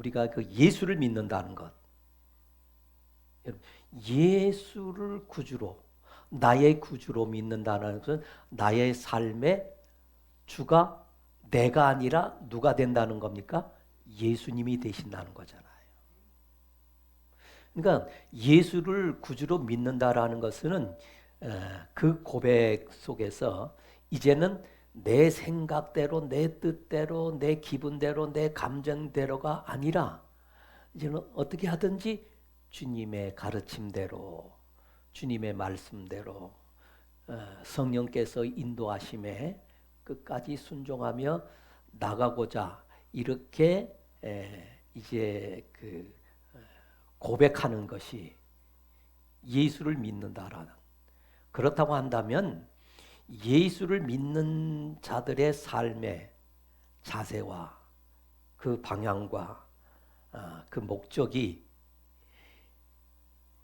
우리가 그 예수를 믿는다는 것, 예수를 구주로, 나의 구주로 믿는다는 것은 나의 삶의 주가 내가 아니라 누가 된다는 겁니까? 예수님이 되신다는 거잖아요. 그러니까 예수를 구주로 믿는다라는 것은 그 고백 속에서 이제는 내 생각대로, 내 뜻대로, 내 기분대로, 내 감정대로가 아니라 이제는 어떻게 하든지 주님의 가르침대로, 주님의 말씀대로, 성령께서 인도하심에 끝까지 순종하며 나가고자 이렇게 이제 그 고백하는 것이 예수를 믿는다라는. 그렇다고 한다면 예수를 믿는 자들의 삶의 자세와 그 방향과 그 목적이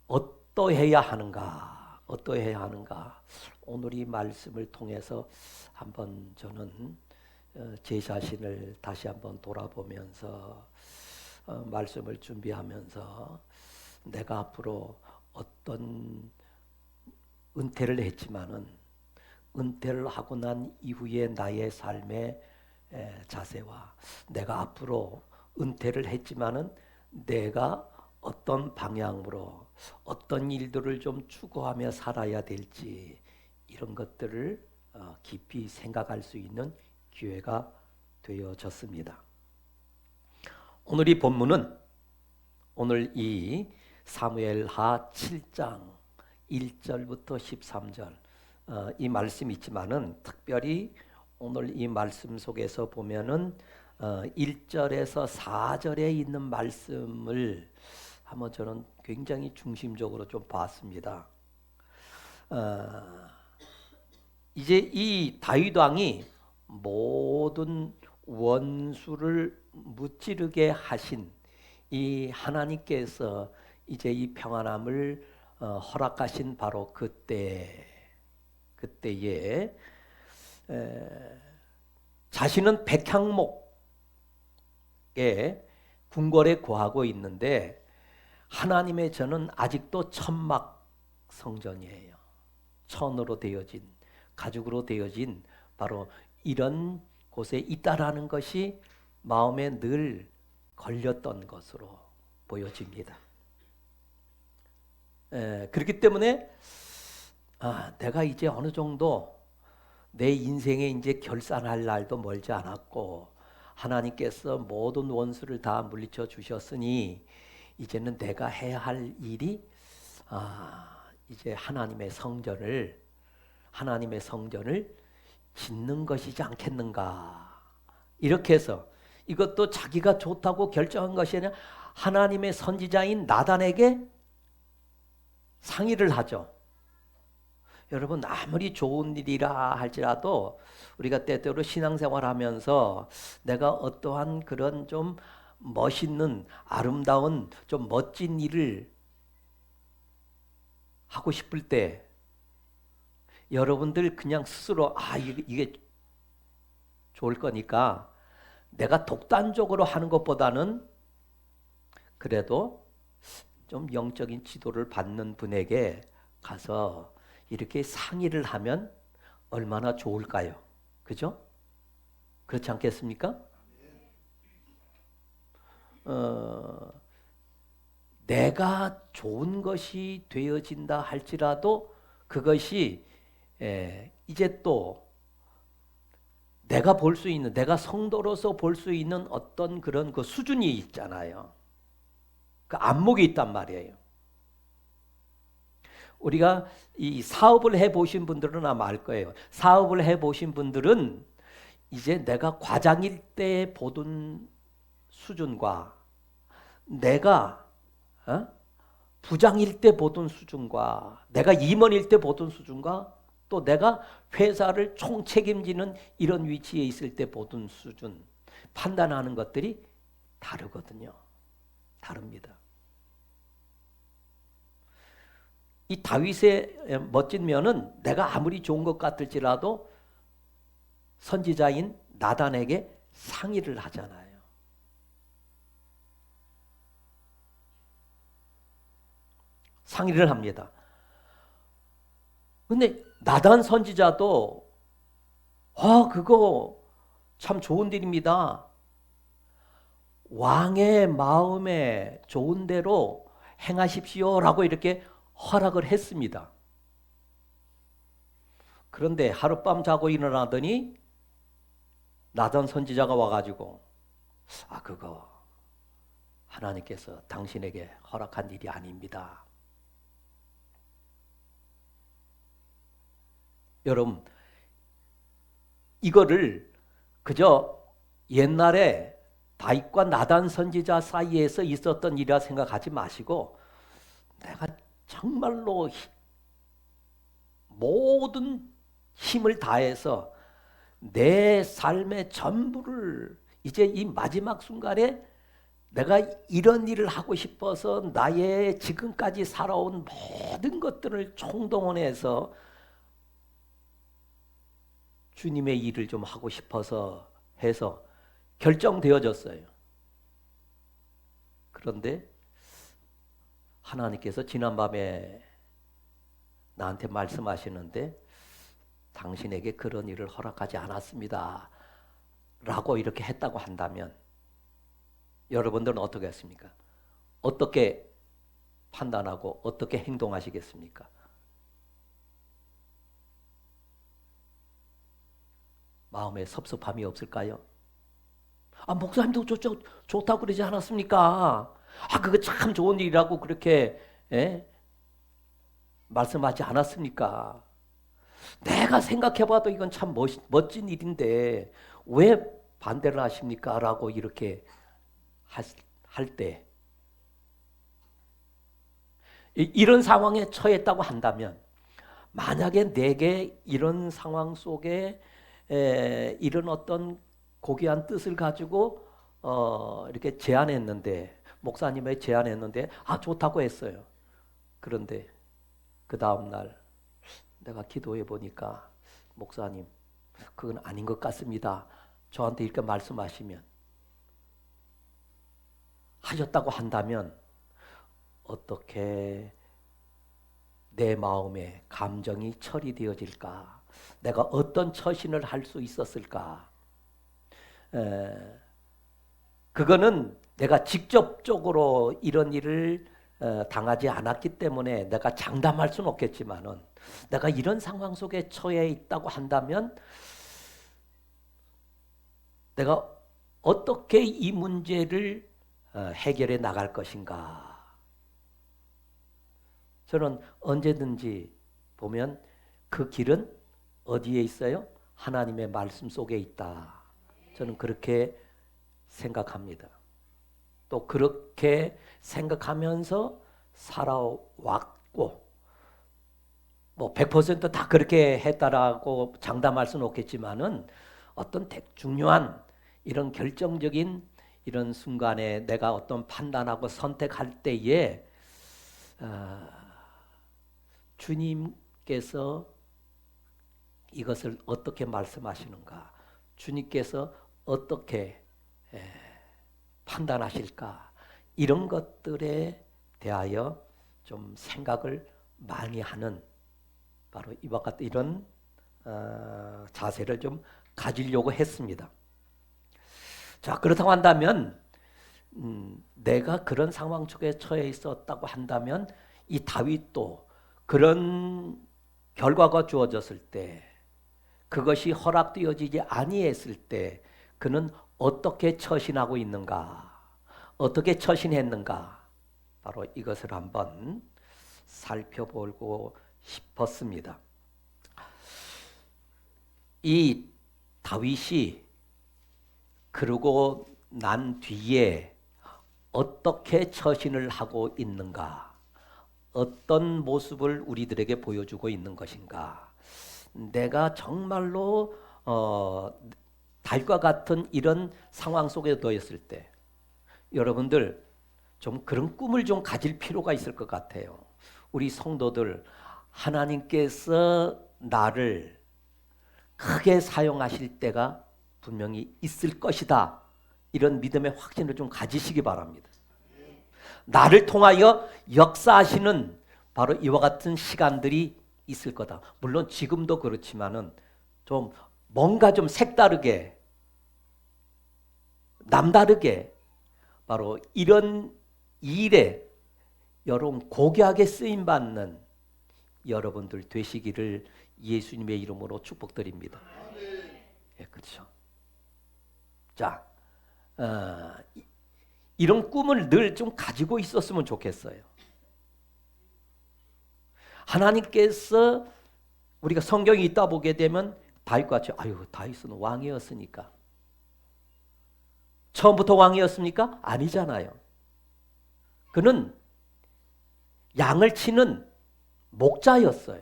어떠해야 하는가, 어떠해야 하는가. 오늘 이 말씀을 통해서 한번 저는 제 자신을 다시 한번 돌아보면서 말씀을 준비하면서 내가 앞으로 어떤 은퇴를 했지만은 은퇴를 하고 난 이후에 나의 삶의 자세와 내가 앞으로 은퇴를 했지만은 내가 어떤 방향으로 어떤 일들을 좀 추구하며 살아야 될지 이런 것들을 깊이 생각할 수 있는 기회가 되어졌습니다. 오늘 이 본문은 오늘 이 사무엘하 7장 1절부터 13절 이 말씀이 있지만은 특별히 오늘 이 말씀 속에서 보면은 1절에서 4절에 있는 말씀을 한번 저는 굉장히 중심적으로 좀 봤습니다. 이제 이 다윗 왕이 모든 원수를 무찌르게 하신 이 하나님께서 이제 이 평안함을 허락하신 바로 그때에 자신은 백향목에 궁궐에 거하고 있는데 하나님의 전은 아직도 천막 성전이에요. 천으로 되어진, 가죽으로 되어진 바로 이런 곳에 있다라는 것이 마음에 늘 걸렸던 것으로 보여집니다. 그렇기 때문에 내가 이제 어느 정도 내 인생에 이제 결산할 날도 멀지 않았고 하나님께서 모든 원수를 다 물리쳐 주셨으니 이제는 내가 해야 할 일이 이제 하나님의 성전을 짓는 것이지 않겠는가. 이렇게 해서 이것도 자기가 좋다고 결정한 것이 아니라 하나님의 선지자인 나단에게 상의를 하죠. 여러분 아무리 좋은 일이라 할지라도 우리가 때때로 신앙생활하면서 내가 어떠한 그런 좀 멋있는 아름다운 좀 멋진 일을 하고 싶을 때 여러분들 그냥 스스로 이게 좋을 거니까 내가 독단적으로 하는 것보다는 그래도 좀 영적인 지도를 받는 분에게 가서 이렇게 상의를 하면 얼마나 좋을까요? 그죠? 그렇지 않겠습니까? 내가 좋은 것이 되어진다 할지라도 그것이 이제 또 내가 볼 수 있는, 내가 성도로서 볼 수 있는 어떤 그런 그 수준이 있잖아요. 그 안목이 있단 말이에요. 우리가 이 사업을 해보신 분들은 아마 알 거예요. 사업을 해보신 분들은 이제 내가 과장일 때 보던 수준과 내가 부장일 때 보던 수준과 내가 임원일 때 보던 수준과 또 내가 회사를 총책임지는 이런 위치에 있을 때 보던 수준 판단하는 것들이 다르거든요. 다릅니다. 이 다윗의 멋진 면은 내가 아무리 좋은 것 같을지라도 선지자인 나단에게 상의를 하잖아요. 상의를 합니다. 근데 나단 선지자도 그거 참 좋은 일입니다. 왕의 마음에 좋은 대로 행하십시오라고 이렇게 허락을 했습니다. 그런데 하룻밤 자고 일어나더니 나단 선지자가 와가지고 그거 하나님께서 당신에게 허락한 일이 아닙니다. 여러분, 이거를 그저 옛날에 다윗과 나단 선지자 사이에서 있었던 일이라 생각하지 마시고 내가 정말로 모든 힘을 다해서 내 삶의 전부를 이제 이 마지막 순간에 내가 이런 일을 하고 싶어서 나의 지금까지 살아온 모든 것들을 총동원해서 주님의 일을 좀 하고 싶어서 해서 결정되어졌어요. 그런데 하나님께서 지난밤에 나한테 말씀하시는데 당신에게 그런 일을 허락하지 않았습니다 라고 이렇게 했다고 한다면 여러분들은 어떻게 했습니까? 어떻게 판단하고 어떻게 행동하시겠습니까? 마음에 섭섭함이 없을까요? 목사님도 좋다고 그러지 않았습니까? 그거 참 좋은 일이라고 그렇게 말씀하지 않았습니까? 내가 생각해봐도 이건 참 멋진 일인데 왜 반대를 하십니까? 라고 이렇게 할 때 이런 상황에 처했다고 한다면 만약에 내게 이런 상황 속에 이런 어떤 고귀한 뜻을 가지고 이렇게 제안했는데 목사님의 제안했는데 좋다고 했어요. 그런데 그 다음 날 내가 기도해 보니까 목사님 그건 아닌 것 같습니다. 저한테 이렇게 말씀하시면 하셨다고 한다면 어떻게 내 마음에 감정이 처리되어질까? 내가 어떤 처신을 할 수 있었을까? 그거는 내가 직접적으로 이런 일을 당하지 않았기 때문에 내가 장담할 수는 없겠지만은 내가 이런 상황 속에 처해 있다고 한다면 내가 어떻게 이 문제를 해결해 나갈 것인가? 저는 언제든지 보면 그 길은 어디에 있어요? 하나님의 말씀 속에 있다. 저는 그렇게 생각합니다. 또 그렇게 생각하면서 살아왔고 100%다 그렇게 했다라고 장담할 수는 없겠지만은 어떤 중요한 이런 결정적인 이런 순간에 내가 어떤 판단하고 선택할 때에 주님께서 이것을 어떻게 말씀하시는가? 주님께서 어떻게 판단하실까? 이런 것들에 대하여 좀 생각을 많이 하는 바로 이와 같은 이런 자세를 좀 가지려고 했습니다. 자, 그렇다고 한다면 내가 그런 상황 속에 처해 있었다고 한다면 이 다윗도 그런 결과가 주어졌을 때 그것이 허락되어지지 아니했을 때 그는 어떻게 처신하고 있는가? 어떻게 처신했는가? 바로 이것을 한번 살펴보고 싶었습니다. 이 다윗이 그러고 난 뒤에 어떻게 처신을 하고 있는가? 어떤 모습을 우리들에게 보여주고 있는 것인가? 내가 정말로 다윗과 같은 이런 상황 속에 놓였을 때 여러분들 좀 그런 꿈을 좀 가질 필요가 있을 것 같아요. 우리 성도들 하나님께서 나를 크게 사용하실 때가 분명히 있을 것이다. 이런 믿음의 확신을 좀 가지시기 바랍니다. 나를 통하여 역사하시는 바로 이와 같은 시간들이 있을 거다. 물론 지금도 그렇지만은 좀 뭔가 좀 색다르게 남다르게 바로 이런 일에 여러분 고귀하게 쓰임 받는 여러분들 되시기를 예수님의 이름으로 축복드립니다. 예, 그렇죠. 자, 이런 꿈을 늘 좀 가지고 있었으면 좋겠어요. 하나님께서 우리가 성경이 있다 보게 되면 다윗같이 다윗은 왕이었으니까. 처음부터 왕이었습니까? 아니잖아요. 그는 양을 치는 목자였어요.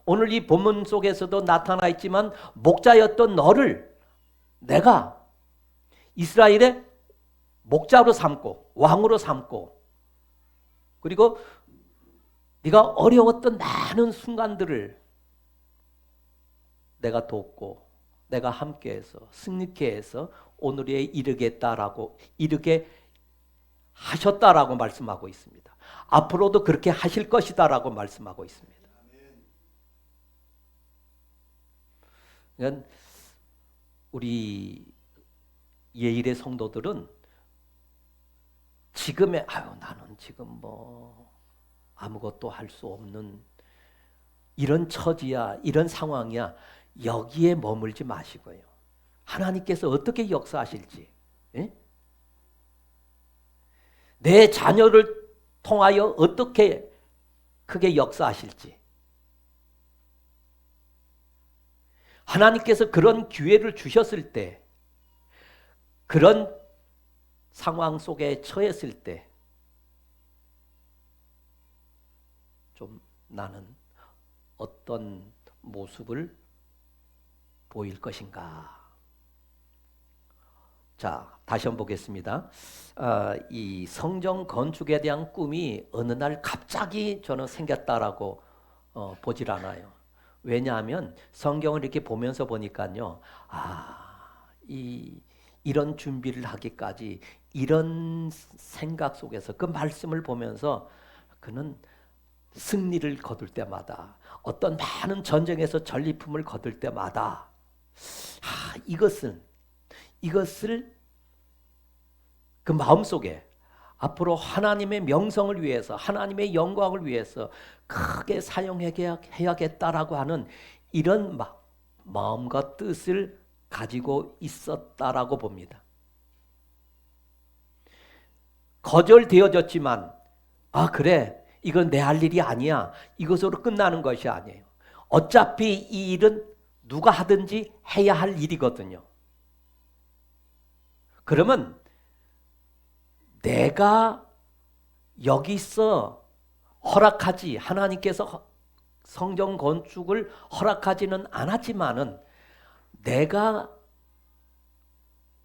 오늘 이 본문 속에서도 나타나 있지만 목자였던 너를 내가 이스라엘의 목자로 삼고 왕으로 삼고 그리고 네가 어려웠던 많은 순간들을 내가 돕고 내가 함께해서 승리케 해서 오늘에 이르게 하셨다라고 말씀하고 있습니다. 앞으로도 그렇게 하실 것이다라고 말씀하고 있습니다. 그러니까 우리 예일의 성도들은 지금의 나는 지금 뭐 아무것도 할 수 없는 이런 처지야, 이런 상황이야. 여기에 머물지 마시고요. 하나님께서 어떻게 역사하실지, 예? 내 자녀를 통하여 어떻게 크게 역사하실지, 하나님께서 그런 기회를 주셨을 때, 그런 상황 속에 처했을 때, 좀 나는 어떤 모습을 보일 것인가. 자, 다시 한번 보겠습니다. 이 성전 건축에 대한 꿈이 어느 날 갑자기 저는 생겼다라고 보질 않아요. 왜냐하면 성경을 이렇게 보면서 보니까요. 이런 준비를 하기까지 이런 생각 속에서 그 말씀을 보면서 그는 승리를 거둘 때마다 어떤 많은 전쟁에서 전리품을 거둘 때마다 이것을 그 마음속에 앞으로 하나님의 명성을 위해서 하나님의 영광을 위해서 크게 사용해야겠다라고 하는 이런 마음과 뜻을 가지고 있었다라고 봅니다. 거절되어졌지만 그래 이건 내 할 일이 아니야. 이것으로 끝나는 것이 아니에요. 어차피 이 일은 누가 하든지 해야 할 일이거든요. 그러면 내가 여기서 하나님께서 성전 건축을 허락하지는 않았지만은 내가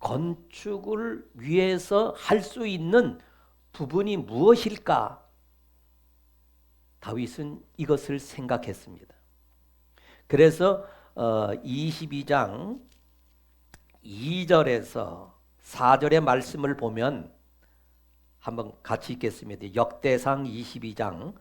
건축을 위해서 할 수 있는 부분이 무엇일까? 다윗은 이것을 생각했습니다. 그래서 22장 2절에서 4절의 말씀을 보면 한번 같이 읽겠습니다. 역대상 22장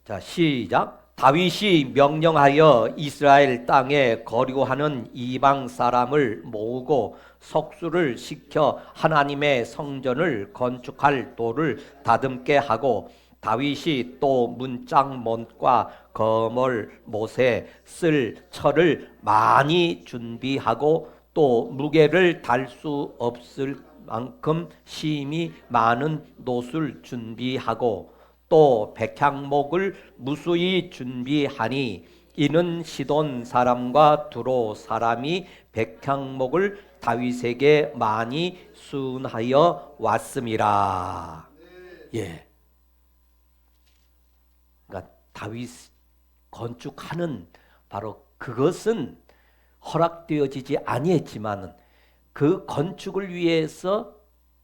자 시작. 다윗이 명령하여 이스라엘 땅에 거류하는 이방 사람을 모으고 석수를 시켜 하나님의 성전을 건축할 돌을 다듬게 하고 다윗이 또 문짝못과 거멀 못에 쓸 철을 많이 준비하고 또 무게를 달 수 없을 만큼 심이 많은 놋을 준비하고 또 백향목을 무수히 준비하니 이는 시돈 사람과 두로 사람이 백향목을 다윗에게 많이 순하여 왔음이라. 예. 그러니까 다윗 건축하는 바로 그것은 허락되어지지 아니했지만 그 건축을 위해서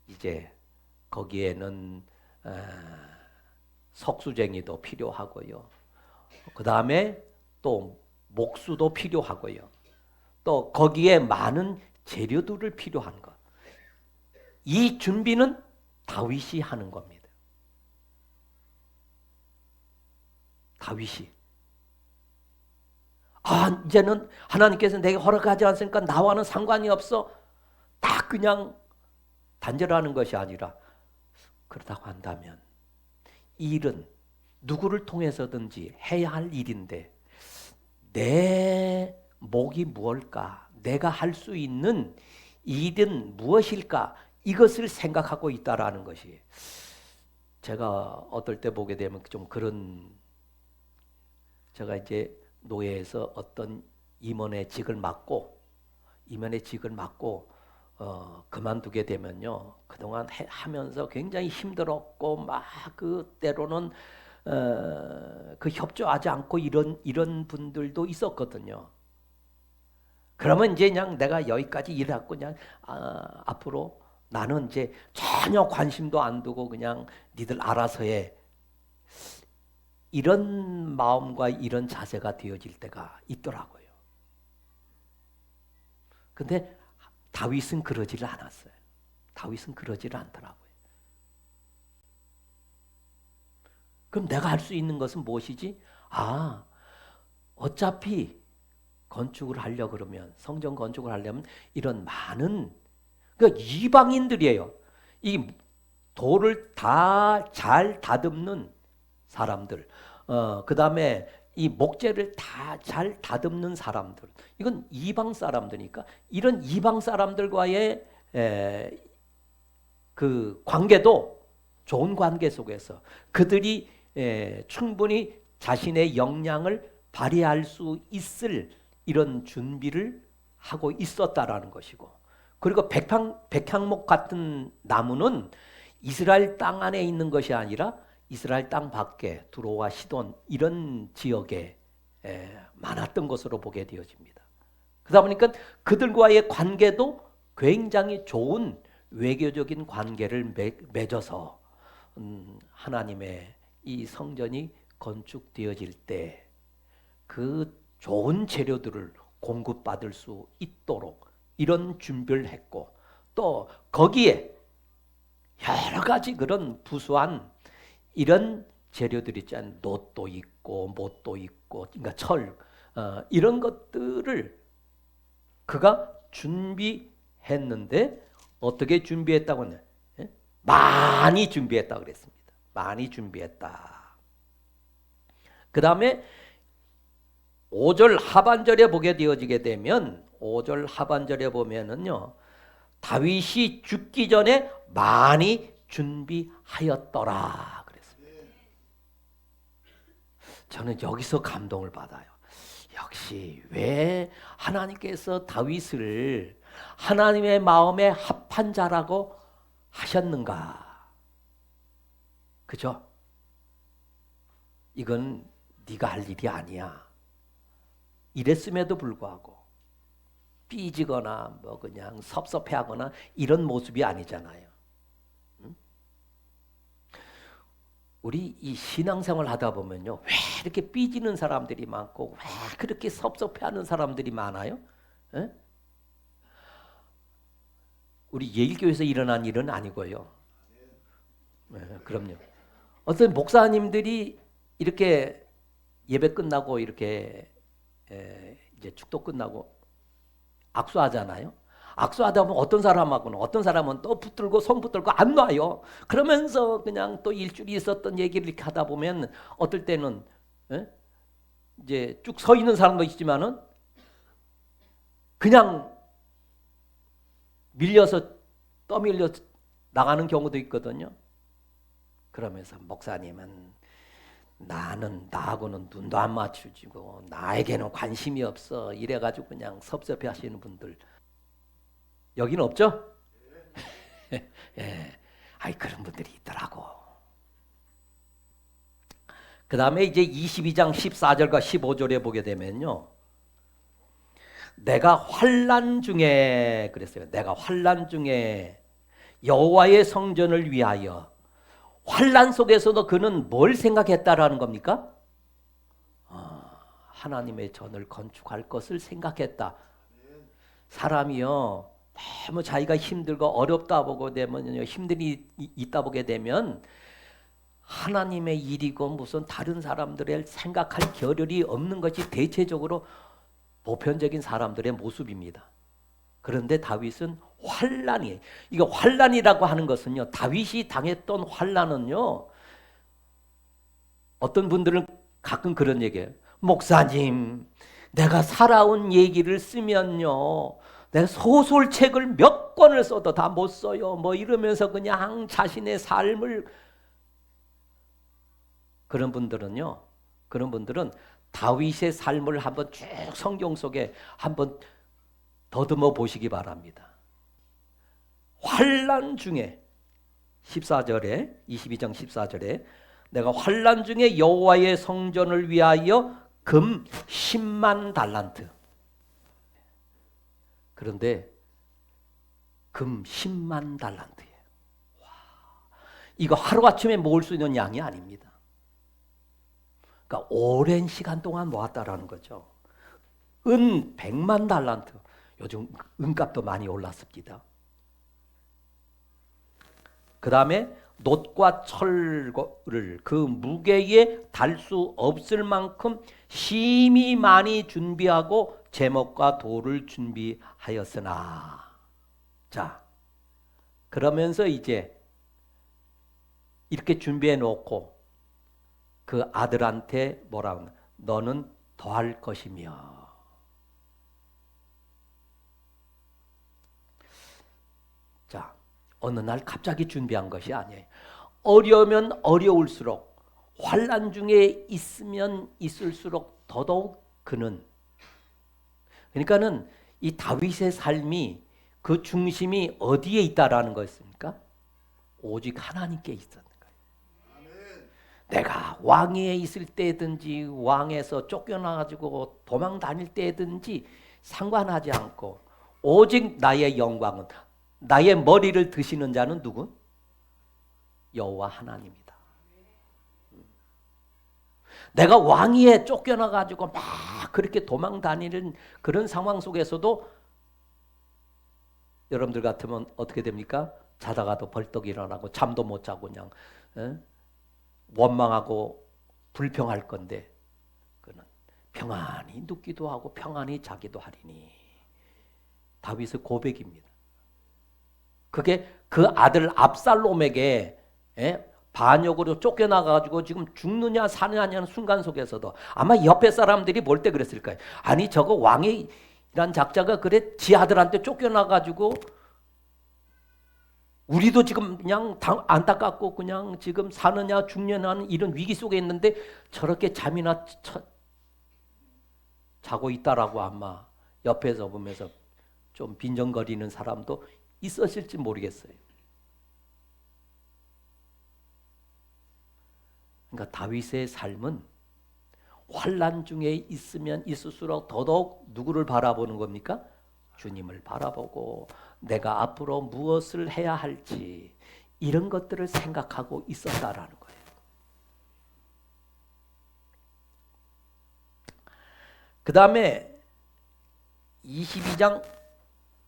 이제 거기에는 석수쟁이도 필요하고요. 그 다음에 또 목수도 필요하고요. 또 거기에 많은 재료들을 필요한 것. 이 준비는 다윗이 하는 겁니다. 다윗이. 이제는 하나님께서 내게 허락하지 않으니까 나와는 상관이 없어. 딱 그냥 단절하는 것이 아니라, 그렇다고 한다면 이 일은 누구를 통해서든지 해야 할 일인데 내 목이 무엇일까? 내가 할 수 있는 일은 무엇일까? 이것을 생각하고 있다라는 것이, 제가 어떨 때 보게 되면 좀 그런, 제가 이제 노예에서 어떤 임원의 직을 맡고 그만두게 되면요, 그동안 하면서 굉장히 힘들었고 막 그 때로는 그 협조하지 않고 이런 분들도 있었거든요. 그러면 이제 그냥 내가 여기까지 일하고 그냥 앞으로 나는 이제 전혀 관심도 안 두고 그냥 니들 알아서 해. 이런 마음과 이런 자세가 되어질 때가 있더라고요. 근데 다윗은 그러지를 않았어요. 다윗은 그러지를 않더라고요. 그럼 내가 할 수 있는 것은 무엇이지? 어차피 건축을 하려고 그러면, 성전 건축을 하려면 이런 많은, 그러니까 이방인들이에요. 이 돌을 다 잘 다듬는 사람들, 그 다음에 이 목재를 다 잘 다듬는 사람들, 이건 이방 사람들이니까 이런 이방 사람들과의 그 관계도 좋은 관계 속에서 그들이 충분히 자신의 역량을 발휘할 수 있을 이런 준비를 하고 있었다라는 것이고, 그리고 백향목 같은 나무는 이스라엘 땅 안에 있는 것이 아니라 이스라엘 땅 밖에 두로와 시돈 이런 지역에 많았던 것으로 보게 되어집니다. 그러다 보니까 그들과의 관계도 굉장히 좋은 외교적인 관계를 맺어서 하나님의 이 성전이 건축되어질 때 그 좋은 재료들을 공급받을 수 있도록 이런 준비를 했고, 또 거기에 여러 가지 그런 부수한 이런 재료들이 있잖아요. 놋도 있고 못도 있고, 그러니까 철, 이런 것들을 그가 준비했는데, 어떻게 준비했다고 하냐? 많이 준비했다 그랬습니다. 많이 준비했다. 그 다음에 5절 하반절에 보게 되어지게 되면, 5절 하반절에 보면은요, 다윗이 죽기 전에 많이 준비하였더라 그랬습니다. 저는 여기서 감동을 받아요. 역시 왜 하나님께서 다윗을 하나님의 마음에 합한 자라고 하셨는가? 그죠? 이건 네가 할 일이 아니야. 이랬음에도 불구하고 삐지거나 뭐 그냥 섭섭해하거나 이런 모습이 아니잖아요. 우리 이 신앙생활 하다 보면요, 왜 이렇게 삐지는 사람들이 많고 왜 그렇게 섭섭해하는 사람들이 많아요? 에? 우리 예일교회에서 일어난 일은 아니고요. 그럼요. 어떤 목사님들이 이렇게 예배 끝나고 이렇게 이제 축도 끝나고 악수하잖아요. 악수하다 보면 어떤 사람은 또 붙들고 손 붙들고 안 놔요. 그러면서 그냥 또 일주일이 있었던 얘기를 이렇게 하다 보면 어떨 때는 이제 쭉 서 있는 사람도 있지만은 그냥 밀려서 떠밀려 나가는 경우도 있거든요. 그러면서 목사님은 나하고는 눈도 안 맞추지고 나에게는 관심이 없어 이래가지고 그냥 섭섭해 하시는 분들 여기는 없죠? 예. 그런 분들이 있더라고. 그 다음에 이제 22장 14절과 15절에 보게 되면요, 내가 환난 중에 그랬어요. 내가 환난 중에 여호와의 성전을 위하여, 환난 속에서도 그는 뭘 생각했다라는 겁니까? 하나님의 전을 건축할 것을 생각했다. 사람이요, 너무 자기가 힘들고 어렵다 보고 되면 힘들이 있다 보게 되면 하나님의 일이고 무슨 다른 사람들의 생각할 겨를이 없는 것이 대체적으로 보편적인 사람들의 모습입니다. 그런데 다윗은 환난이, 이거 환난이라고 하는 것은요, 다윗이 당했던 환난은요, 어떤 분들은 가끔 그런 얘기해요. 목사님, 내가 살아온 얘기를 쓰면요, 내가 소설책을 몇 권을 써도 다 못 써요. 뭐 이러면서 그냥 자신의 삶을, 그런 분들은 다윗의 삶을 한번 쭉 성경 속에 한번 더듬어 보시기 바랍니다. 환난 중에 14절에 22장 14절에 내가 환난 중에 여호와의 성전을 위하여 금 10만 달란트. 그런데 금 10만 달란트예요. 와, 이거 하루아침에 모을 수 있는 양이 아닙니다. 그러니까 오랜 시간 동안 모았다라는 거죠. 은 100만 달란트. 요즘 은값도 많이 올랐습니다. 그 다음에 놋과 철을 그 무게에 달 수 없을 만큼 심히 많이 준비하고 제목과 돌을 준비하였으나. 자, 그러면서 이제 이렇게 준비해 놓고 그 아들한테 뭐라 하나? 너는 더할 것이며. 자, 어느 날 갑자기 준비한 것이 아니에요. 어려우면 어려울수록, 환난 중에 있으면 있을수록 더더욱 그는, 그러니까는 이 다윗의 삶이 그 중심이 어디에 있다라는 것입니까? 오직 하나님께 있었는 거예요. 내가 왕위에 있을 때든지 왕에서 쫓겨나가지고 도망 다닐 때든지 상관하지 않고 오직 나의 영광은, 나의 머리를 드시는 자는 누구? 여호와 하나님이다. 내가 왕위에 쫓겨나가지고 막 그렇게 도망 다니는 그런 상황 속에서도 여러분들 같으면 어떻게 됩니까? 자다가도 벌떡 일어나고 잠도 못 자고 그냥 원망하고 불평할 건데 그는 평안히 눕기도 하고 평안히 자기도 하리니. 다윗의 고백입니다. 그게 그 아들 압살롬에게 반역으로 쫓겨나가지고 지금 죽느냐 사느냐는 순간 속에서도 아마 옆에 사람들이 볼 때 그랬을 거예요. 아니 저거 왕이란 작자가 그래 지 아들한테 쫓겨나가지고 우리도 지금 그냥 안타깝고 그냥 지금 사느냐 죽느냐 하는 이런 위기 속에 있는데 저렇게 잠이나 자고 있다라고 아마 옆에서 보면서 좀 빈정거리는 사람도 있었을지 모르겠어요. 그러니까 다윗의 삶은 환난 중에 있으면 있을수록 더더욱 누구를 바라보는 겁니까? 주님을 바라보고 내가 앞으로 무엇을 해야 할지 이런 것들을 생각하고 있었다라는 거예요. 그 다음에 22장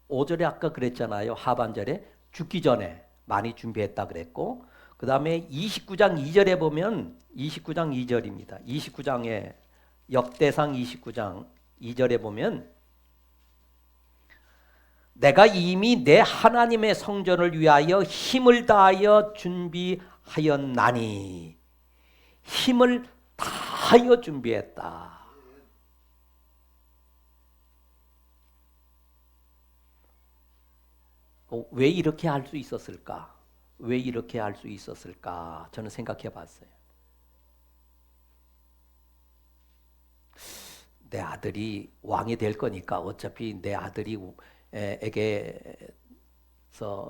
5절에 아까 그랬잖아요. 하반절에 죽기 전에 많이 준비했다 그랬고, 그 다음에 29장 2절에 보면 29장 2절입니다. 29장에 역대상 29장 2절에 보면 내가 이미 내 하나님의 성전을 위하여 힘을 다하여 준비하였나니. 힘을 다하여 준비했다. 왜 이렇게 할 수 있었을까? 왜 이렇게 할 수 있었을까? 저는 생각해 봤어요. 내 아들이 왕이 될 거니까 어차피 내 아들이 에게서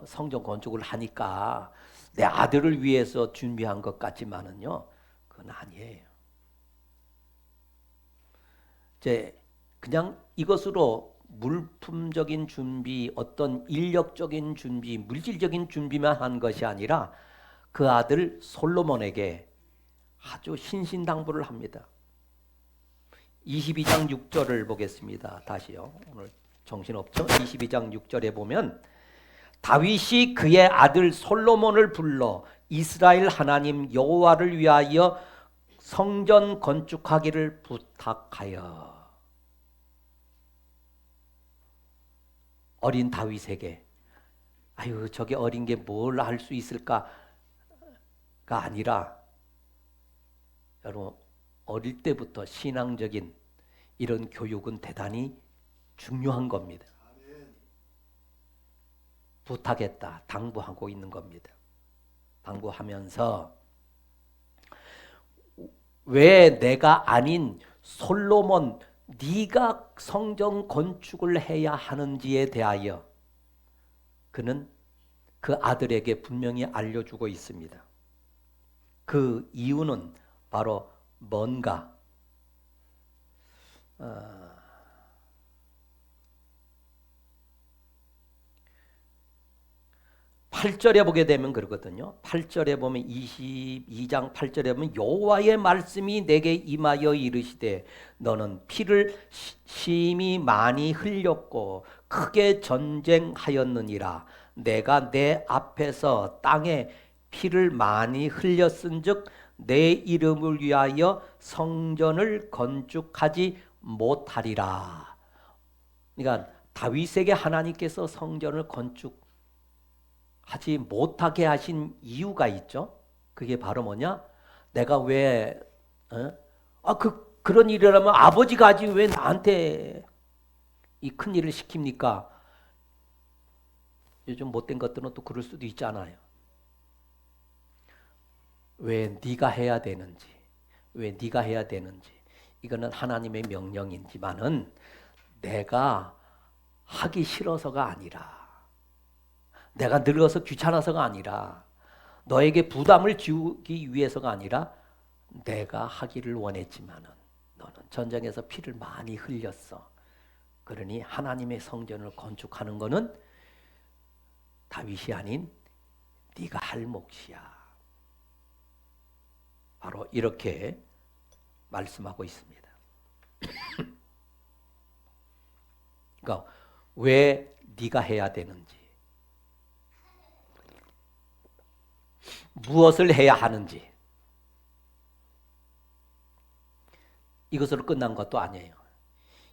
성전 건축을 하니까 내 아들을 위해서 준비한 것 같지만은요, 그건 아니에요. 이제 그냥 이것으로 물품적인 준비, 어떤 인력적인 준비, 물질적인 준비만 한 것이 아니라 그 아들 솔로몬에게 아주 신신당부를 합니다. 22장 6절을 보겠습니다. 다시요. 오늘 정신없죠? 22장 6절에 보면 다윗이 그의 아들 솔로몬을 불러 이스라엘 하나님 여호와를 위하여 성전 건축하기를 부탁하여. 어린 다윗에게 아유 저게 어린 게 뭘 할 수 있을까가 아니라 여러분 어릴 때부터 신앙적인 이런 교육은 대단히 중요한 겁니다. 부탁했다, 당부하고 있는 겁니다. 당부하면서 왜 내가 아닌 솔로몬 네가 성전 건축을 해야 하는지에 대하여 그는 그 아들에게 분명히 알려주고 있습니다. 그 이유는 바로 뭔가 8절에 보게 되면 그러거든요. 8절에 보면 22장 8절에 보면 여호와의 말씀이 내게 임하여 이르시되 너는 피를 심히 많이 흘렸고 크게 전쟁하였느니라. 내가 내 앞에서 땅에 피를 많이 흘렸은즉 내 이름을 위하여 성전을 건축하지 못하리라. 그러니까 다윗에게 하나님께서 성전을 건축하지 못하게 하신 이유가 있죠. 그게 바로 뭐냐? 내가 왜 그런 일을 하면 아버지가 하지 왜 나한테 이 큰 일을 시킵니까? 요즘 못된 것들은 또 그럴 수도 있잖아요. 왜 네가 해야 되는지, 왜 네가 해야 되는지, 이거는 하나님의 명령이지만은 내가 하기 싫어서가 아니라, 내가 늙어서 귀찮아서가 아니라, 너에게 부담을 지우기 위해서가 아니라 내가 하기를 원했지만은 너는 전쟁에서 피를 많이 흘렸어. 그러니 하나님의 성전을 건축하는 거는 다윗이 아닌 네가 할 몫이야. 바로 이렇게 말씀하고 있습니다. 그러니까 왜 네가 해야 되는지, 무엇을 해야 하는지, 이것으로 끝난 것도 아니에요.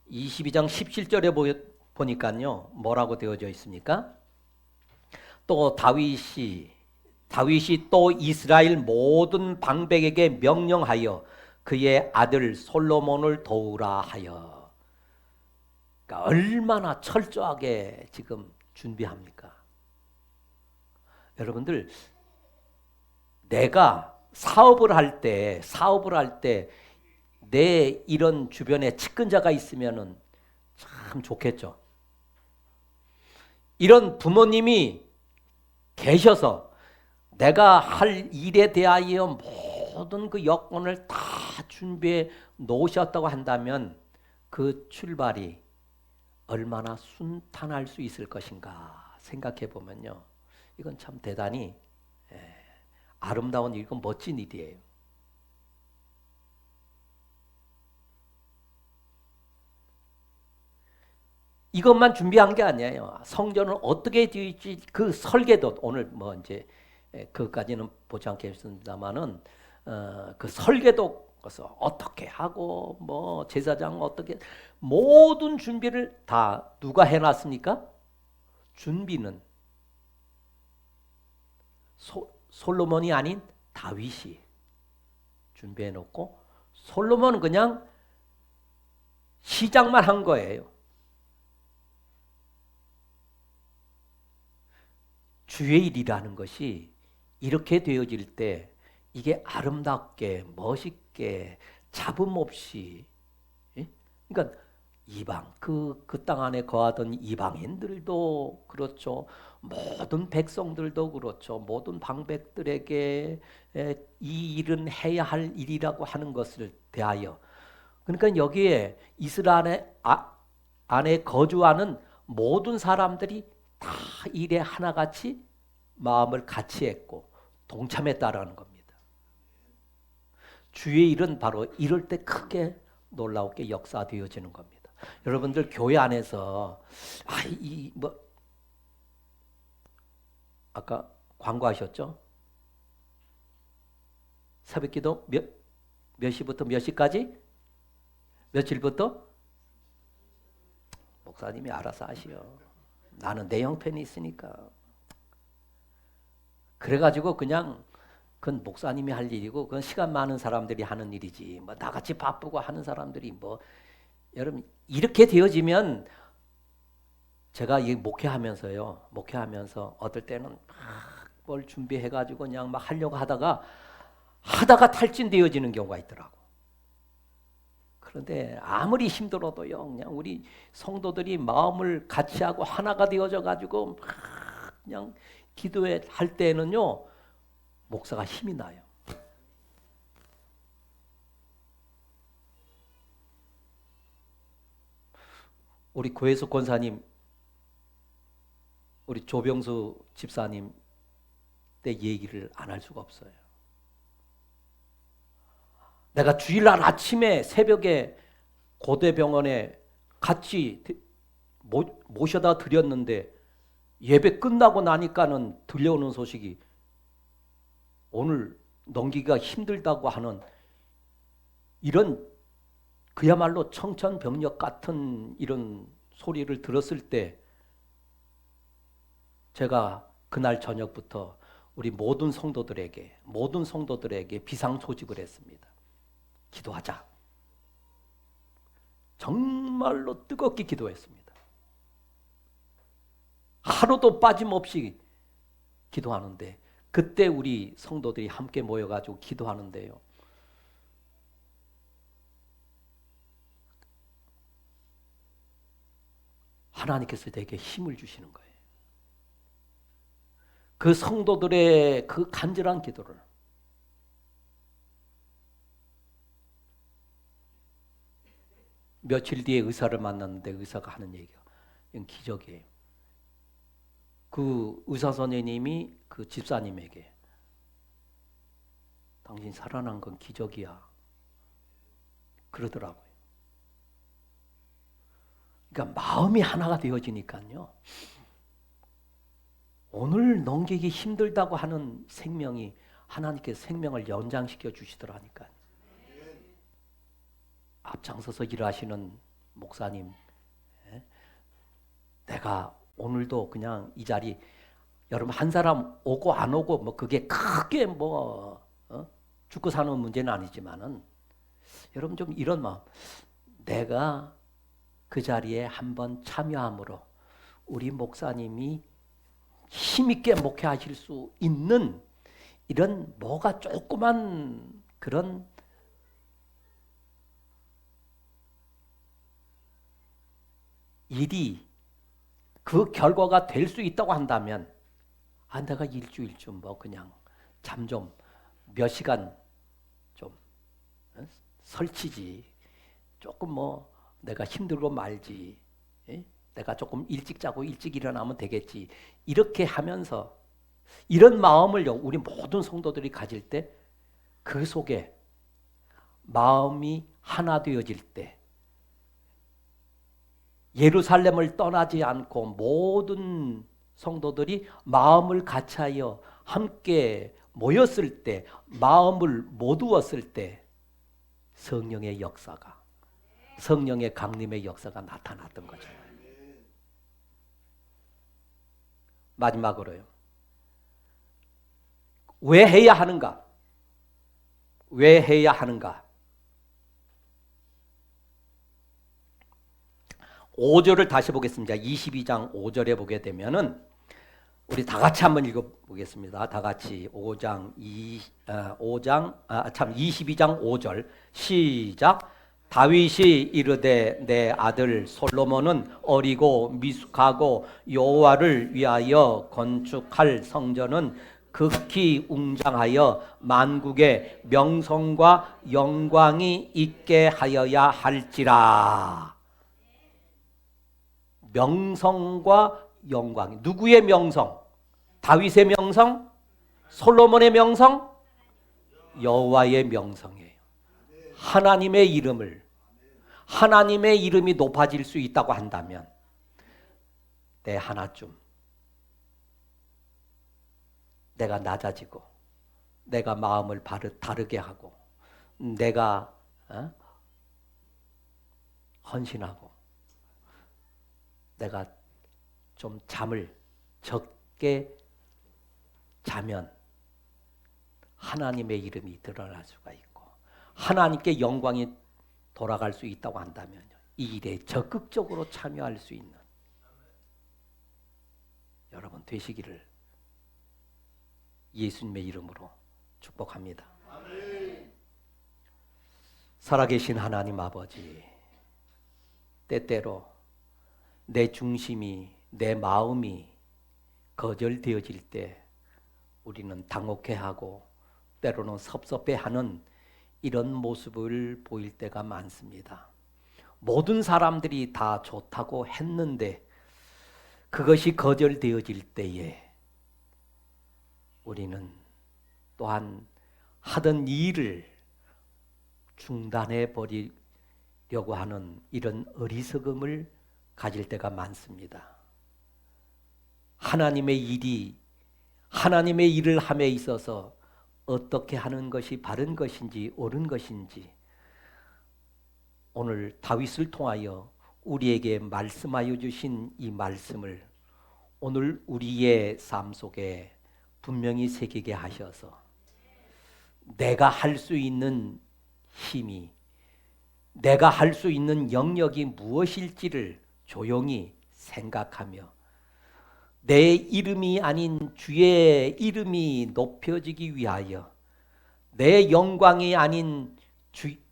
22장 17절에 보니까요 뭐라고 되어져 있습니까? 또 다윗이 또 이스라엘 모든 방백에게 명령하여 그의 아들 솔로몬을 도우라 하여. 그러니까 얼마나 철저하게 지금 준비합니까? 여러분들 내가 사업을 할 때 내 이런 주변에 측근자가 있으면은 참 좋겠죠. 이런 부모님이 계셔서 내가 할 일에 대하여 모든 그 여건을 다 준비해 놓으셨다고 한다면 그 출발이 얼마나 순탄할 수 있을 것인가 생각해 보면요. 이건 참 대단히 아름다운 일이고 멋진 일이에요. 이것만 준비한 게 아니에요. 성전을 어떻게 지을지 그 설계도 오늘 뭐 이제 그까지는 보지 않겠습니다만은 그 설계도 어떻게 하고 뭐 제사장 어떻게 모든 준비를 다 누가 해놨습니까? 준비는 솔로몬이 아닌 다윗이 준비해놓고 솔로몬은 그냥 시작만 한 거예요. 주의 일이라는 것이 이렇게 되어질 때 이게 아름답게 멋있게 잡음 없이 그러니까 이방 그 땅 안에 거하던 이방인들도 그렇죠. 모든 백성들도 그렇죠. 모든 방백들에게 이 일은 해야 할 일이라고 하는 것을 대하여 그러니까 여기에 이스라엘 안에 거주하는 모든 사람들이 다 일에 하나같이 마음을 같이 했고 동참했다라는 겁니다. 주의 일은 바로 이럴 때 크게 놀라우게 역사되어지는 겁니다. 여러분들 교회 안에서 아까 광고하셨죠? 새벽기도 몇 시부터 몇 시까지? 며칠부터? 목사님이 알아서 하시오. 나는 내 형편이 있으니까. 그래가지고 그냥 그건 목사님이 할 일이고 그건 시간 많은 사람들이 하는 일이지. 뭐 나같이 바쁘고 하는 사람들이 뭐 여러분 이렇게 되어지면 제가 이 목회하면서 어떨 때는 막 뭘 준비해가지고 그냥 막 하려고 하다가 탈진되어지는 경우가 있더라고. 그런데 아무리 힘들어도요, 그냥 우리 성도들이 마음을 같이 하고 하나가 되어져 가지고 막 그냥 기도회 할 때는요, 목사가 힘이 나요. 우리 고혜숙 권사님, 우리 조병수 집사님 때 얘기를 안 할 수가 없어요. 내가 주일날 아침에 새벽에 고대병원에 같이 모셔다 드렸는데 예배 끝나고 나니까는 들려오는 소식이 오늘 넘기기가 힘들다고 하는 이런 그야말로 청천벽력 같은 이런 소리를 들었을 때 제가 그날 저녁부터 우리 모든 성도들에게 비상소집을 했습니다. 기도하자. 정말로 뜨겁게 기도했습니다. 하루도 빠짐없이 기도하는데 그때 우리 성도들이 함께 모여가지고 기도하는데요. 하나님께서 되게 힘을 주시는 거예요. 그 성도들의 그 간절한 기도를 며칠 뒤에 의사를 만났는데 의사가 하는 얘기가 이건 기적이에요. 그 의사 선생님이 그 집사님에게 당신 살아난 건 기적이야 그러더라고요. 그러니까 마음이 하나가 되어지니까요. 오늘 넘기기 힘들다고 하는 생명이 하나님께서 생명을 연장시켜 주시더라니까요. 앞장서서 일하시는 목사님, 내가 오늘도 그냥 이 자리 여러분 한 사람 오고 안 오고 뭐 그게 크게 죽고 사는 문제는 아니지만은 여러분 좀 이런 마음, 내가 그 자리에 한번 참여함으로 우리 목사님이 힘있게 목회하실 수 있는 이런 뭐가 조그만 그런 일이 그 결과가 될 수 있다고 한다면 내가 일주일 좀 뭐 그냥 잠 좀 몇 시간 좀 설치지 조금 뭐 내가 힘들고 말지 내가 조금 일찍 자고 일찍 일어나면 되겠지 이렇게 하면서 이런 마음을 우리 모든 성도들이 가질 때 그 속에 마음이 하나 되어질 때 예루살렘을 떠나지 않고 모든 성도들이 마음을 같이하여 함께 모였을 때 마음을 모두었을 때 성령의 역사가 성령의 강림의 역사가 나타났던 거죠. 마지막으로요. 왜 해야 하는가? 왜 해야 하는가? 5절을 다시 보겠습니다. 22장 5절에 보게 되면은 우리 다 같이 한번 읽어보겠습니다. 다 같이 22장 5절 시작. 다윗이 이르되 내 아들 솔로몬은 어리고 미숙하고 여호와를 위하여 건축할 성전은 극히 웅장하여 만국의 명성과 영광이 있게 하여야 할지라. 명성과 영광. 누구의 명성? 다윗의 명성? 솔로몬의 명성? 여호와의 명성이에요. 하나님의 이름을 하나님의 이름이 높아질 수 있다고 한다면 내 하나쯤 내가 낮아지고 내가 마음을 다르게 하고 내가 헌신하고 내가 좀 잠을 적게 자면 하나님의 이름이 드러날 수가 있고 하나님께 영광이 돌아갈 수 있다고 한다면 이 일에 적극적으로 참여할 수 있는 여러분 되시기를 예수님의 이름으로 축복합니다. 살아계신 하나님 아버지, 때때로 내 중심이, 내 마음이 거절되어질 때 우리는 당혹해하고 때로는 섭섭해하는 이런 모습을 보일 때가 많습니다. 모든 사람들이 다 좋다고 했는데 그것이 거절되어질 때에 우리는 또한 하던 일을 중단해 버리려고 하는 이런 어리석음을 가질 때가 많습니다. 하나님의 일을 함에 있어서 어떻게 하는 것이 바른 것인지 옳은 것인지 오늘 다윗을 통하여 우리에게 말씀하여 주신 이 말씀을 오늘 우리의 삶 속에 분명히 새기게 하셔서 내가 할 수 있는 힘이, 내가 할 수 있는 영역이 무엇일지를 조용히 생각하며 내 이름이 아닌 주의 이름이 높여지기 위하여 내 영광이 아닌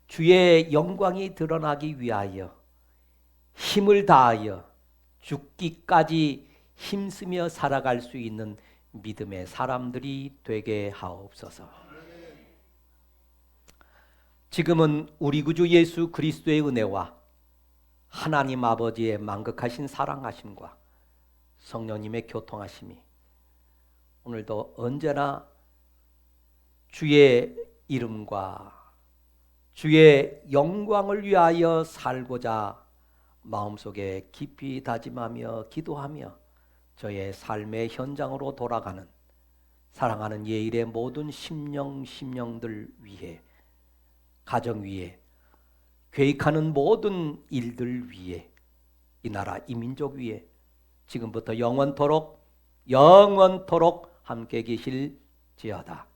주의 영광이 드러나기 위하여 힘을 다하여 죽기까지 힘쓰며 살아갈 수 있는 믿음의 사람들이 되게 하옵소서. 지금은 우리 구주 예수 그리스도의 은혜와 하나님 아버지의 만극하신 사랑하심과 성령님의 교통하심이 오늘도 언제나 주의 이름과 주의 영광을 위하여 살고자 마음속에 깊이 다짐하며 기도하며 저의 삶의 현장으로 돌아가는 사랑하는 예일의 모든 심령들 위해 가정 위에 계획하는 모든 일들 위에 이 나라 이 민족 위에 지금부터 영원토록 함께 계실지어다.